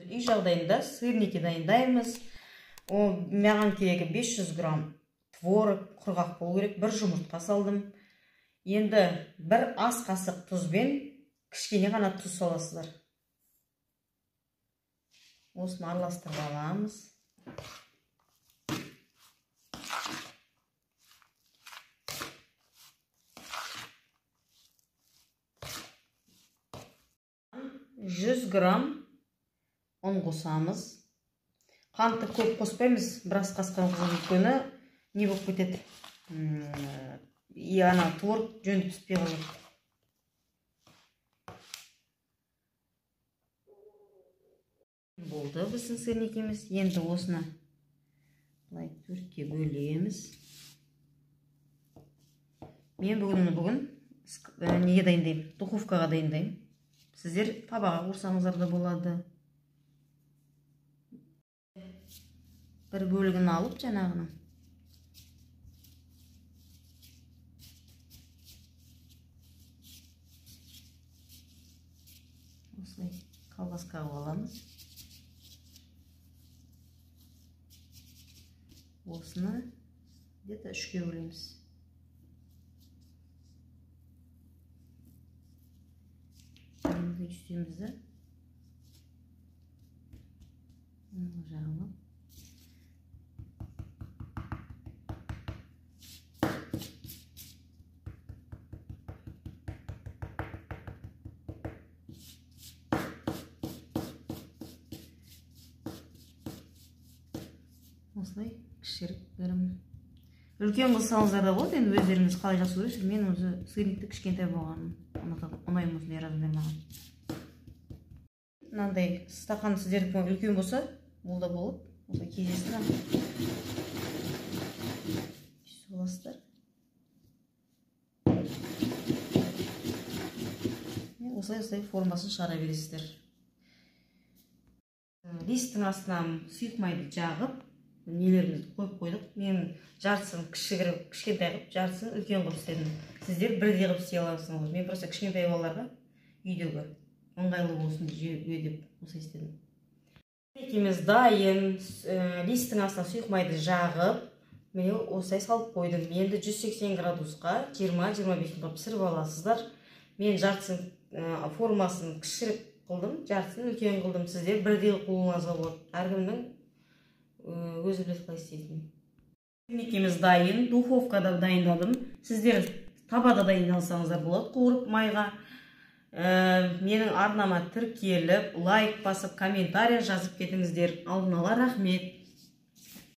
Үй жағдайында сырники дайындаймыз. Маған керегі 500 грамм творог құрғақ болу керек. Бір жұмыртқа салдым. Енді бір ас қасық тұзбен кішкене ғана тұз саласыздар. Осыны араластырып аламыз. Жүз грамм ұн қосамыз. Қантты көп қоспаймыз, біраз қасқан өйткені не болып кетеді. Ана творог жөнді піспей қалады. Болды біздің сырникіміз. Енді осыны былай төртке бөлеміз. Мен бүгін неге дайындаймын? Духовкаға дайындаймын. Сіздер табаға қорсаңыздар да болады. Бір бөлігін алып жаңағының. Осылай колбаскаға аламыз. Осыны где-то 3-ке бөлеміз. Енді үстемізді жағылып. Осылай кішіріп беремін. Үлкен қылсаңыздар да болады, енді өздеріңіз қалай жақсы көресіздер. Мен өзі сырникті кішкентай болғанын ұнаймын, осындай размер маған. Мынандай стақан сіздердікі үлкен болса, ол да болады. Осылай кездестірем. Соласыздар. Осылай формасын шығара бересіздер. Листтің астынан сұйық майды жағып, нелерімізді қойып қойдық. Мен жартысын кішкентай қылып, жартысын үлкен қылып істедім. Сіздер бірдей қылып істей аласыңыз. Мен просто кішкентай балаларға үйдегі ыңғайлы болсын деп осылай істедім. Сырникіміз дайын. Листтің астынан сұйық майды жағып, міне осылай салып қойдым. Енді 180 градусқа 20-25 минутқа пісіріп аласыздар. Мен жартысын формасын кішіріп қылдым, жартысын үлкен қылдым. Сіздер бірдей қолыңызға болады. Әркімнің өзі біледі қалай істейтінін. Сырникіміз дайын, духовкада дайындадым. Сіздер табада дайындалсаңыздар болады, қуырып майға. Менің арнама тіркеліп, лайк басып, комментарий жазып кетіңіздер. Алдын ала рахмет.